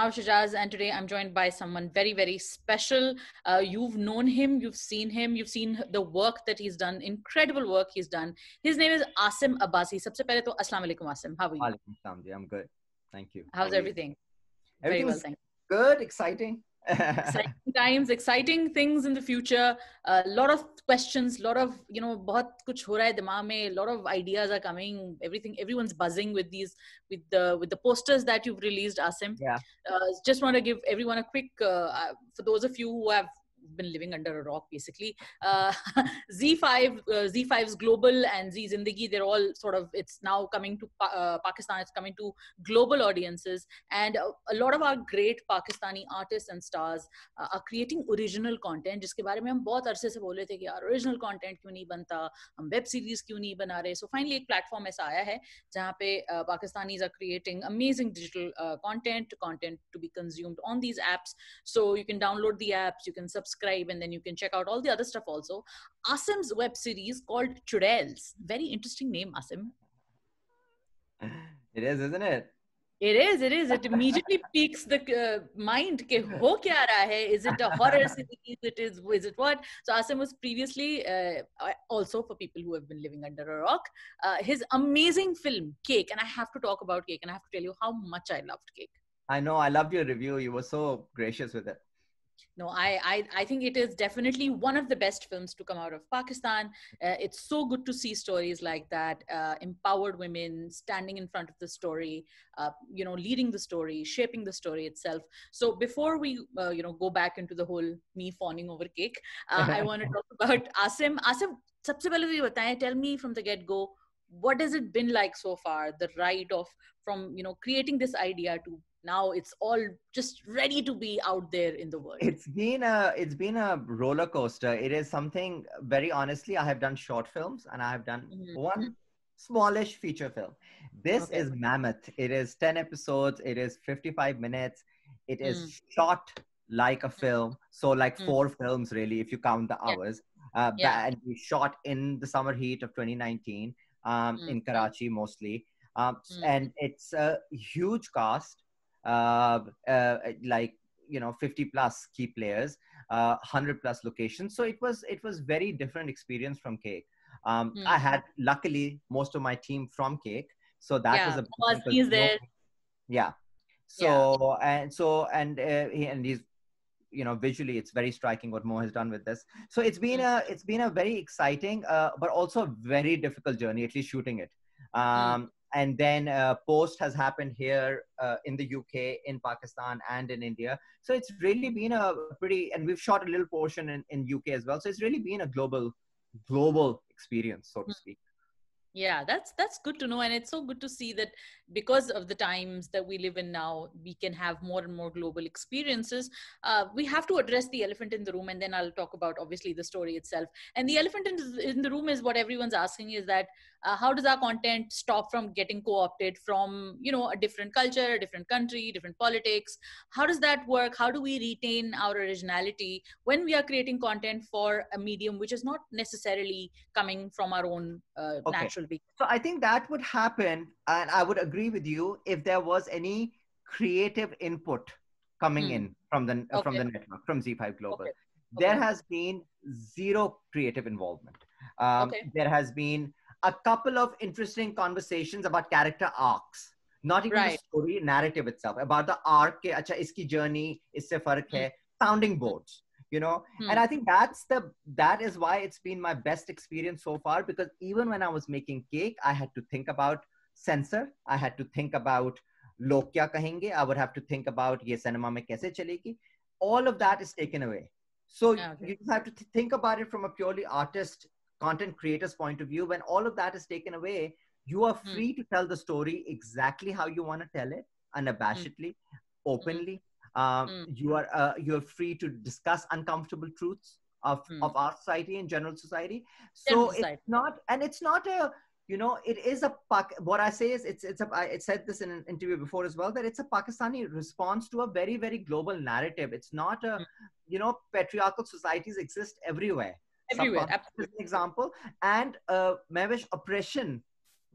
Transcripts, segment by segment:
Mahwash Ajaz, and today I'm joined by someone very, very special. You've known him, you've seen him, you've seen the work that he's done, incredible work he's done. His name is Asim Abbasi. Sabse pehle to Assalamu alaikum, Asim. How are you? Walaikum salam ji. I'm good. Thank you. How's everything? Very Everything well, is thank you. good, exciting. Exciting times, exciting things in the future. A lot of questions, lot of बहुत कुछ हो रहा है दिमाग में. A lot of ideas are coming. Everyone's buzzing with the posters that you've released, Asim. Yeah. Just want to give everyone a quick for those of you who have been living under a rock, basically. Z5's Global and Zindagi, they're all sort of, it's now coming to Pakistan, it's coming to global audiences, and a lot of our great Pakistani artists and stars are creating original content, जिसके बारे में हम बहुत अरसे से बोल रहे थे कि यार original content क्यों नहीं बनता, हम web series क्यों नहीं बना रहे. So finally एक platform ऐसा आया है जहाँ पे Pakistanis are creating amazing digital content to be consumed on these apps. So you can download the apps, you can subscribe, and then you can check out all the other stuff also. Asim's web series called Churails. Very interesting name, Asim. It is, isn't it? It is. It immediately piques the mind. Ke ho kya raha hai? Is it a horror series? Is it what? So Asim was previously, also for people who have been living under a rock, his amazing film, Cake. And I have to talk about Cake, and I have to tell you how much I loved Cake. I know. I loved your review. You were so gracious with it. No, I think it is definitely one of the best films to come out of Pakistan. It's so good to see stories like that, empowered women standing in front of the story, leading the story, shaping the story itself. So before we, go back into the whole me fawning over Cake, I want to talk about Asim. Asim, sabse pehle to ye bataye, tell me from the get-go, what has it been like so far? The ride of from creating this idea to now it's all just ready to be out there in the world. It's been a roller coaster. It is something, very honestly, I have done short films and I have done one smallish feature film. This is mammoth. It is 10 episodes. It is 55 minutes. It is shot like a film. So like 4 films really, if you count the hours. And we shot in the summer heat of 2019 in Karachi mostly. And it's a huge cast. 50 plus key players, 100 plus locations. So it was very different experience from Cake. I had luckily most of my team from Cake, so that was a he's there. Yeah. So and he's visually it's very striking what Mo has done with this. So it's been a very exciting but also very difficult journey, at least shooting it. And then post has happened here in the UK, in Pakistan, and in India. So it's really been a pretty, and we've shot a little portion in UK as well. So it's really been a global experience, so to speak. Yeah, that's good to know. And it's so good to see that because of the times that we live in now, we can have more and more global experiences. We have to address the elephant in the room, and then I'll talk about obviously the story itself. And the elephant in the room is what everyone's asking, is that how does our content stop from getting co-opted from, a different culture, a different country, different politics? How does that work? How do we retain our originality when we are creating content for a medium which is not necessarily coming from our own natural? So I think that would happen, and I would agree with you if there was any creative input coming in from the network, from Z5 Global. There has been zero creative involvement. There has been a couple of interesting conversations about character arcs, not even the story narrative itself, about the arc, acha iski journey, isse fark hai, sounding boards. And I think that is why it's been my best experience so far, because even when I was making Cake, I had to think about censor. I had to think about log kya kahenge. I would have to think about ye cinema mein kaise chalegi. All of that is taken away. So you have to think about it from a purely artist, content creator's point of view. When all of that is taken away, you are free to tell the story exactly how you want to tell it, unabashedly, openly. You're free to discuss uncomfortable truths of our society and general society. So it's not a, it is a, what I say is I said this in an interview before as well, that it's a Pakistani response to a very, very global narrative. It's not a, patriarchal societies exist everywhere. Everywhere, absolutely. An example. And Mahwash,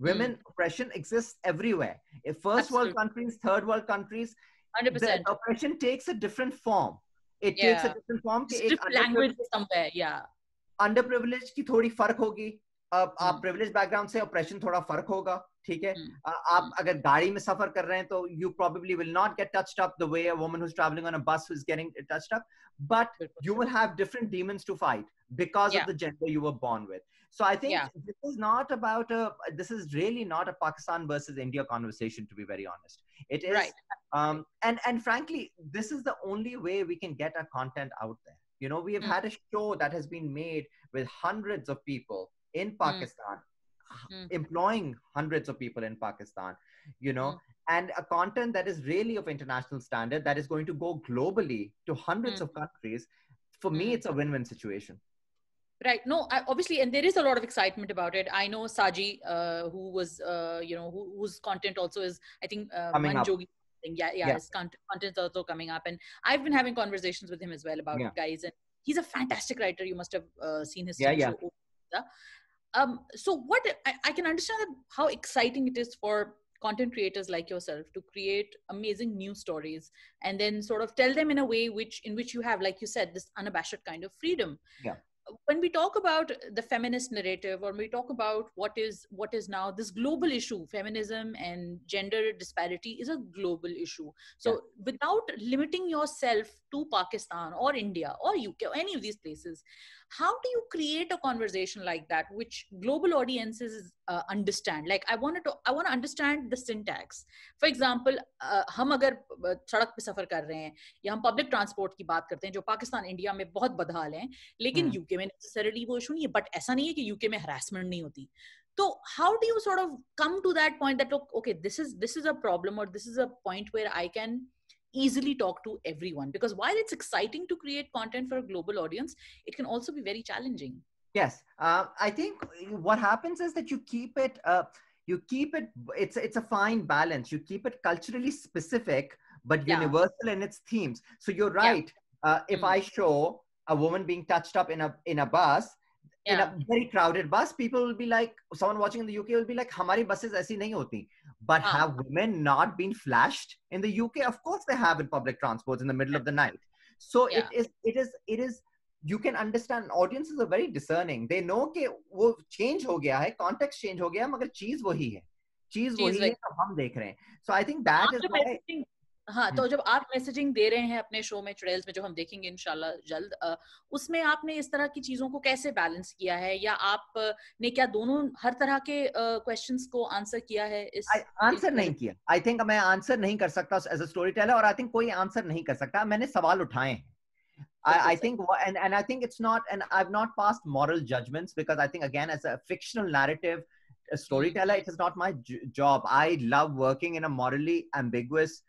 women oppression exists everywhere. In first world countries, third world countries, the 100%. oppression takes a different form. It takes a Yeah. different form. कि एक Strict language somewhere. Yeah. underprivileged की थोड़ी फर्क होगी. आप Hmm. privileged background से oppression थोड़ा फर्क होगा. ठीक है. Hmm. आप अगर गाड़ी में सफर कर रहे हैं तो you probably will not get touched up the way a woman who's traveling on a bus is getting touched up, but you will have different demons to fight because of Yeah. the gender you were born with. So I think Yeah. this is really not a Pakistan versus India conversation, to be very honest. It is, Right. and frankly, this is the only way we can get our content out there. You know, we have had a show that has been made with hundreds of people in Pakistan, employing hundreds of people in Pakistan, you know, and a content that is really of international standard that is going to go globally to hundreds of countries. For me, it's a win-win situation. Right. No, obviously, and there is a lot of excitement about it. I know Saji, who was, whose content also is, I think, Coming up. Manjogi. Yeah. His content's also coming up, and I've been having conversations with him as well about it, guys. And he's a fantastic writer. You must have seen his TV show. So what I can understand how exciting it is for content creators like yourself to create amazing news stories and then sort of tell them in a way in which you have, like you said, this unabashed kind of freedom. Yeah. When we talk about the feminist narrative, or when we talk about what is now this global issue, feminism and gender disparity is a global issue. So without limiting yourself to Pakistan or India or UK or any of these places, how do you create a conversation like that which global audiences understand? Like I want to understand the syntax. For example, हम अगर सड़क पे सफर कर रहे हैं या हम public transport की बात करते हैं जो पाकिस्तान इंडिया में बहुत बदहाल हैं, लेकिन यूके में नेसेसरीली वो इशू नहीं है, बट ऐसा नहीं है कि यूके में हरासमेंट नहीं होती. So how do you sort of come to that point that, look, okay, this is a problem, or this is a point where I can easily talk to everyone? Because while it's exciting to create content for a global audience, it can also be very challenging. Yes. I think what happens is that you keep it, it's a fine balance. You keep it culturally specific, but universal in its themes. So you're right. If I show a woman being touched up in a bus, in a very crowded bus, people will be like, someone watching in the UK will be like, "Hamari buses aisi nahi hoti." But have women not been flashed in the UK? Of course they have in public transports in the middle of the night. So it is. You can understand. Audiences are very discerning. They know कि वो change हो गया है, context change हो गया है, मगर चीज वही है. चीज वही है तो हम देख रहे हैं. So I think that is why. हाँ, तो जब आप मैसेजिंग दे रहे हैं अपने शो में, चुड़ैल्स में, जो हम देखेंगे इंशाल्लाह जल्द, उसमें आपने इस तरह की चीजों को कैसे बैलेंस किया है, या आपने क्या दोनों हर तरह के क्वेश्चंस को आंसर किया है? आंसर नहीं किया. आई थिंक मैं आंसर नहीं कर सकता एज अ स्टोरी टेलर, और आई थिंक कोई आंसर नहीं कर सकता. मैंने सवाल उठाए हैं. I think, and I think it's not, and I've not passed moral judgments, because I think, again, as a fictional narrative storyteller, it is not my job. I love working in a morally ambiguous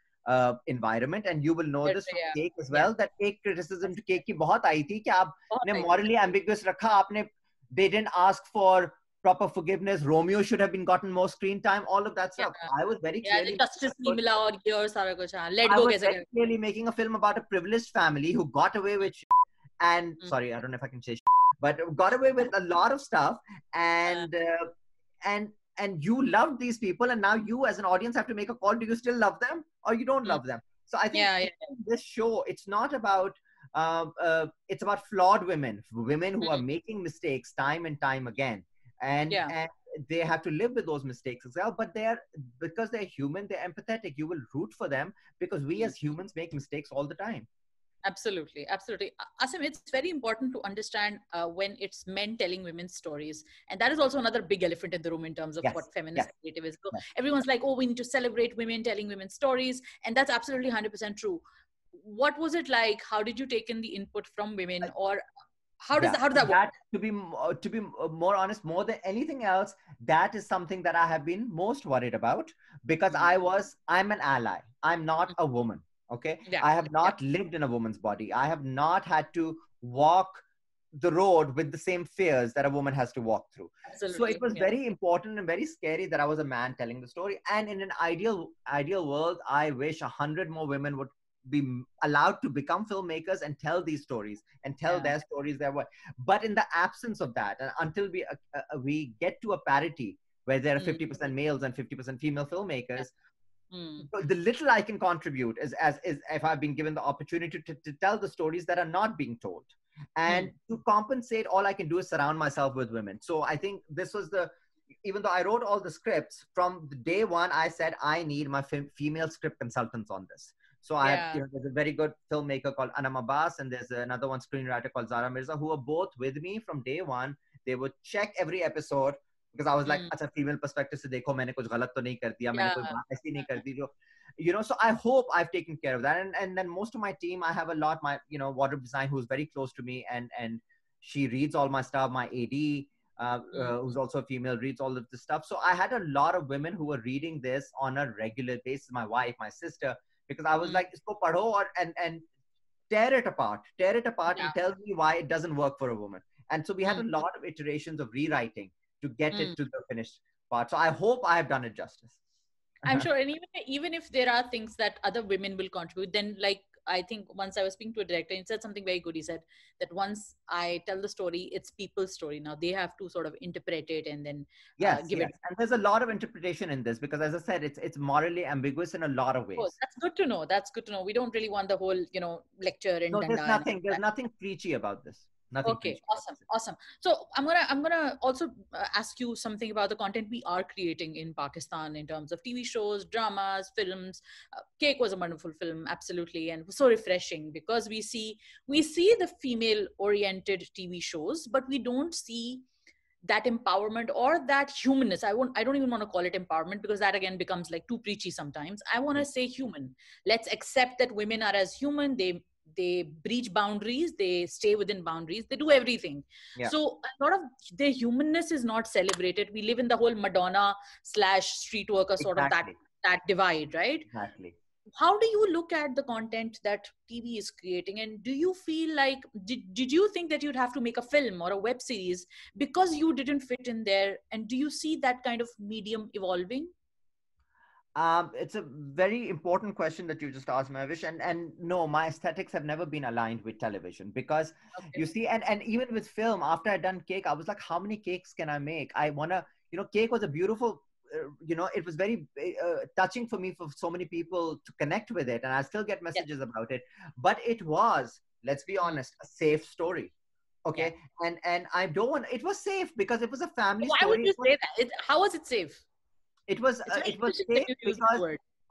environment, and you will know this from Cake as well, that Cake criticism to Cake की बहुत आई थी कि आपने morally ambiguous रखा, आपने, they didn't ask for proper forgiveness. Romeo should have been gotten more screen time. All of that stuff. I was very clearly. Justice नहीं मिला और ये और सारा कुछ. Let I go was कैसे very clearly making a film about a privileged family who got away with and sorry, I don't know if I can say but got away with a lot of stuff, and you loved these people, and now you as an audience have to make a call. Do you still love them or you don't love them? So I think this show, it's not about it's about flawed women who are making mistakes time and time again, and they have to live with those mistakes as well, but because they're human, they're empathetic. You will root for them because we as humans make mistakes all the time. Absolutely. Asim, it's very important to understand when it's men telling women's stories. And that is also another big elephant in the room in terms of what feminist narrative is. Everyone's like, oh, we need to celebrate women telling women's stories. And that's absolutely 100% true. What was it like? How did you take in the input from women? Or how does that work? To be more honest, more than anything else, that is something that I have been most worried about, because I'm an ally. I'm not a woman. Okay. I have not lived in a woman's body. I have not had to walk the road with the same fears that a woman has to walk through. Absolutely. So it was very important and very scary that I was a man telling the story. And in an ideal world, I wish 100 more women would be allowed to become filmmakers and tell these stories and tell their stories their way. But in the absence of that, and until we get to a parity where there are 50% males and 50% female filmmakers, the little I can contribute is if I've been given the opportunity to tell the stories that are not being told. And to compensate, all I can do is surround myself with women. So I think this was even though I wrote all the scripts, from the day one, I said, I need my female script consultants on this. So I have, there's a very good filmmaker called Asim Abbasi, and there's another one screenwriter called Zara Mirza, who are both with me from day one. They would check every episode, because I was like, अच्छा female perspective से देखो, मैंने कुछ गलत तो नहीं कर दिया, मैंने कोई बात ऐसी नहीं कर दी जो, so I hope I've taken care of that. And then most of my team, I have a lot, my, wardrobe design, who's very close to me, and she reads all my stuff. My AD, who's also a female, reads all of this stuff. So I had a lot of women who were reading this on a regular basis. My wife, my sister, because I was like, isko padho and tear it apart and tell me why it doesn't work for a woman. And so we had a lot of iterations of rewriting to get it to the finished part. So I hope I have done it justice. I'm sure. And even if there are things that other women will contribute, then like, I think once I was speaking to a director, he said something very good. He said that once I tell the story, it's people's story. Now they have to sort of interpret it and then give it. And there's a lot of interpretation in this, because as I said, it's morally ambiguous in a lot of ways. Oh, that's good to know. That's good to know. We don't really want the whole, lecture and no, there's nothing preachy about this. Nothing okay, awesome. So I'm gonna also ask you something about the content we are creating in Pakistan in terms of TV shows, dramas, films. Cake was a wonderful film, absolutely, and so refreshing, because we see the female-oriented TV shows, but we don't see that empowerment or that humanness. I don't even want to call it empowerment, because that again becomes like too preachy sometimes. I want to say human. Let's accept that women are as human. They breach boundaries, they stay within boundaries, they do everything. So a lot of their humanness is not celebrated. We live in the whole Madonna / street worker sort of that divide, right? Exactly. How do you look at the content that TV is creating, and do you feel like did you think that you'd have to make a film or a web series because you didn't fit in there, and do you see that kind of medium evolving? It's a very important question that you just asked, Mahwash. And no, my aesthetics have never been aligned with television, because you see, and even with film, after I'd done Cake, I was like, how many cakes can I make? I want to, Cake was a beautiful, it was very touching for me, for so many people to connect with it. And I still get messages about it. But it was, let's be honest, a safe story. Okay. And I don't want, it was safe because it was a family story. Why would you say that? How was it safe? It was safe because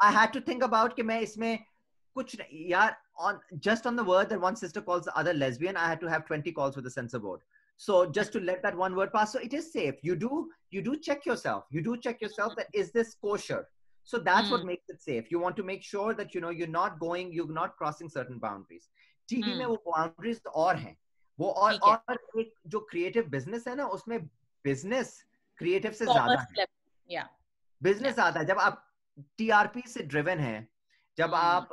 I had to think about कि मैं इसमें कुछ यार just on the word that one sister calls the other lesbian, I had to have 20 calls with the censor board. So just to let that one word pass. So it is safe. You do check yourself. You do check yourself that is this kosher? So that's what makes it safe. You want to make sure that you're not crossing certain boundaries. TV में वो boundaries और हैं. वो और एक जो creative business है ना, उसमें business creative से ज़्यादा है. Yeah. बिजनेस आता है जब आप टीआरपी से ड्रिवन है, जब आप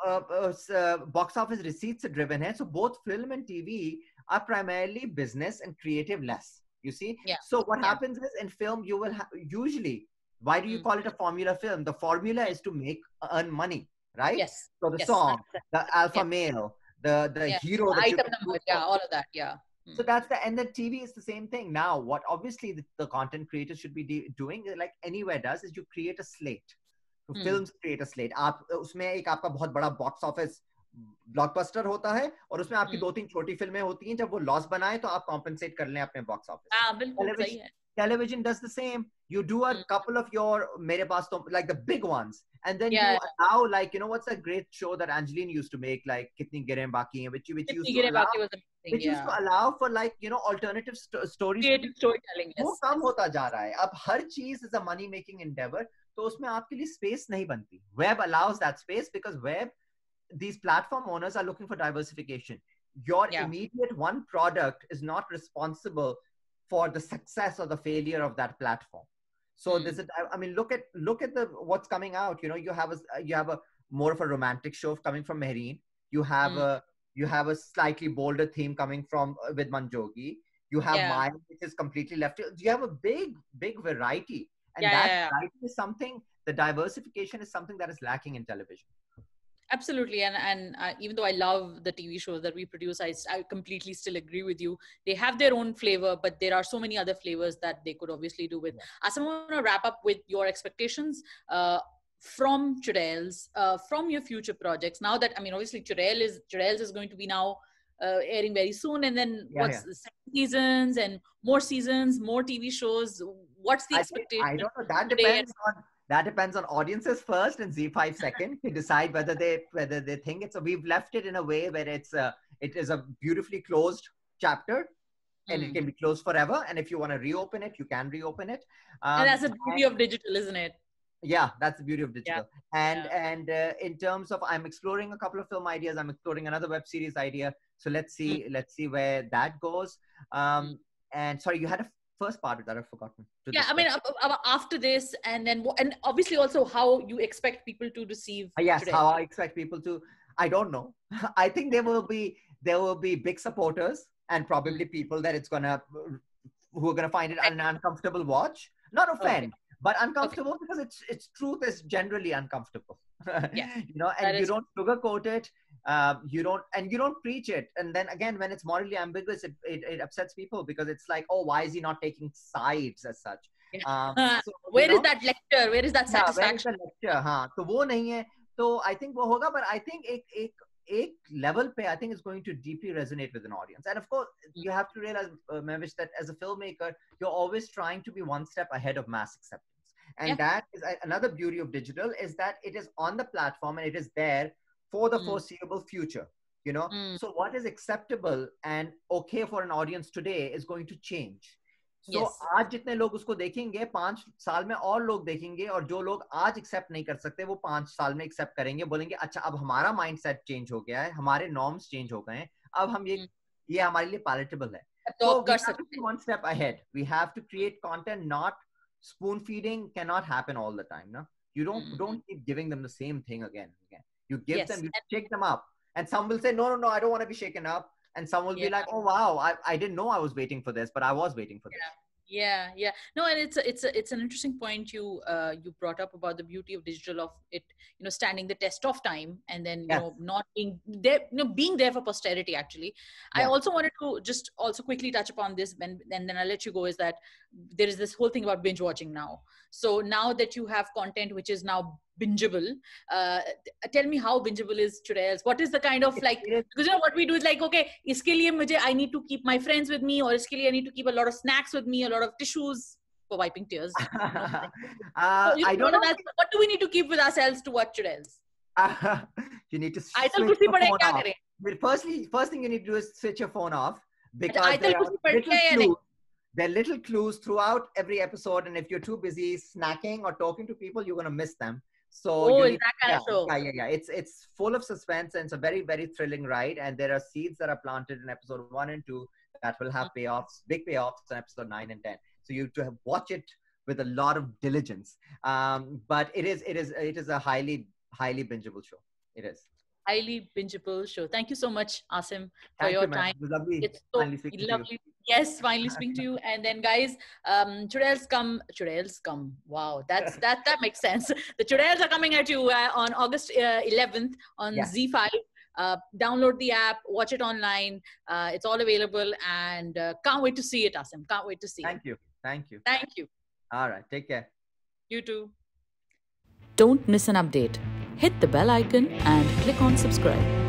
बॉक्स ऑफिस रिसीट से ड्रिवन है. So both film and TV are primarily business and creative less, you see. So what happens is, in film you will usually, why do you call it a formula film? The formula is to earn money, right? So the song, the alpha male, the hero, the item number, all of that. So that's and the TV is the same thing. Now, what obviously the content creators should be doing, like anywhere does, is you create a slate. So films create a slate. आप उसमें एक आपका बहुत बड़ा box office blockbuster होता है, और उसमें आपकी 2-3 छोटी फिल्में होती हैं. जब वो लॉस बनाए तो आप compensate कर लें अपने box office. Television does the same. You do a couple of your मेरे पास तो like the big ones, and then you allow, like, what's that great show that Angeline used to make, like कितनी गिरें बाकी हैं, which used to allow for, like, alternative stories. Creative storytelling. वो कम होता जा रहा है. अब हर चीज is a money making endeavor, तो उसमें आपके लिए space नहीं बनती. Web allows that space, because web, these platform owners are looking for diversification. Your immediate one product is not responsible for the success or the failure of that platform. So this is, I mean, look at what's coming out. You have a more of a romantic show coming from Mehreen. You have a slightly bolder theme coming from with Manjogi. You have mine, which is completely left. You have a big variety, and variety is something. The diversification is something that is lacking in television. Absolutely. And even though I love the TV shows that we produce, I completely still agree with you. They have their own flavor, but there are so many other flavors that they could obviously do with. Asim, I want to wrap up with your expectations from Churails, from your future projects? Now that, I mean, obviously Churails is going to be now airing very soon, and then what's the second seasons and more seasons, more TV shows? What's the expectation? I don't know. That depends on audiences first and Z5 second to decide whether they think it's. We've left it in a way where it is a beautifully closed chapter, and it can be closed forever. And if you want to reopen it, you can reopen it. And that's the beauty of digital, isn't it? Yeah, that's the beauty of digital. And in terms of, I'm exploring a couple of film ideas. I'm exploring another web series idea. So let's see where that goes. And sorry, you had a first part that I've forgotten. I mean, after this, and obviously also how you expect people to receive. Yes, today. how I expect people to. I don't know. I think there will be big supporters and probably people that who are gonna find it an uncomfortable watch. Not offend, but uncomfortable because its truth is generally uncomfortable. Yeah. And you don't sugarcoat it. You don't preach it. And then again, when it's morally ambiguous, it upsets people because it's like, oh, why is he not taking sides as such? Where is that lecture? Where is that satisfaction? Where is the lecture? तो वो नहीं है. So I think वो होगा, but I think एक level पे, I think it's going to deeply resonate with an audience. And of course, you have to realize, Mahwash, that as a filmmaker, you're always trying to be one step ahead of mass acceptance. And that is another beauty of digital, is that it is on the platform and it is there for the foreseeable future. So what is acceptable and okay for an audience today is going to change. So आज जितने लोग उसको देखेंगे 5 साल में और लोग देखेंगे, और जो लोग आज एक्सेप्ट नहीं कर सकते वो 5 साल में एक्सेप्ट करेंगे, बोलेंगे अच्छा अब हमारा माइंडसेट चेंज हो गया है, हमारे नॉर्म्स चेंज हो गए हैं, अब हम ये हमारे लिए पैलेटेबल है. So we have to be one step ahead. We have to create content. Not spoon feeding cannot happen all the time. No, you don't keep giving them the same thing again and again. You give them, you shake them up, and some will say no, I don't want to be shaken up. And some will be like, oh, wow, I didn't know I was waiting for this, but I was waiting for this. Yeah. No, and it's an interesting point you brought up about the beauty of digital, of it, standing the test of time, and then, not being there, being there for posterity, actually. Yeah. I also wanted to just also quickly touch upon this, and then I'll let you go, is that there is this whole thing about binge watching now. So now that you have content which is now bingeable, tell me how bingeable is Churails. What is the kind of because what we do is like, okay, iske liye I need to keep my friends with me, or iske liye I need to keep a lot of snacks with me, a lot of tissues for wiping tears. I don't know. What do we need to keep with ourselves to watch Churails? You need to switch your phone off. First thing you need to do is switch your phone off, because there are little clues throughout every episode, and if you're too busy snacking or talking to people, you're going to miss them. So it's full of suspense, and it's a very, very thrilling ride. And there are seeds that are planted in episode 1 and 2 that will have payoffs, big payoffs in episode 9 and 10. So you have to watch it with a lot of diligence. But it is a highly, highly bingeable show. It is. Highly bingeable show. Thank you so much, Asim, for your time. It was lovely. It's so lovely. Yes, finally speaking to you. And then, guys, Churails come. Wow, that makes sense. The Churails are coming at you on August 11th on Z5. Download the app, watch it online. It's all available, and can't wait to see it, Asim. Can't wait to see it. Thank you. All right, take care. You too. Don't miss an update. Hit the bell icon and click on subscribe.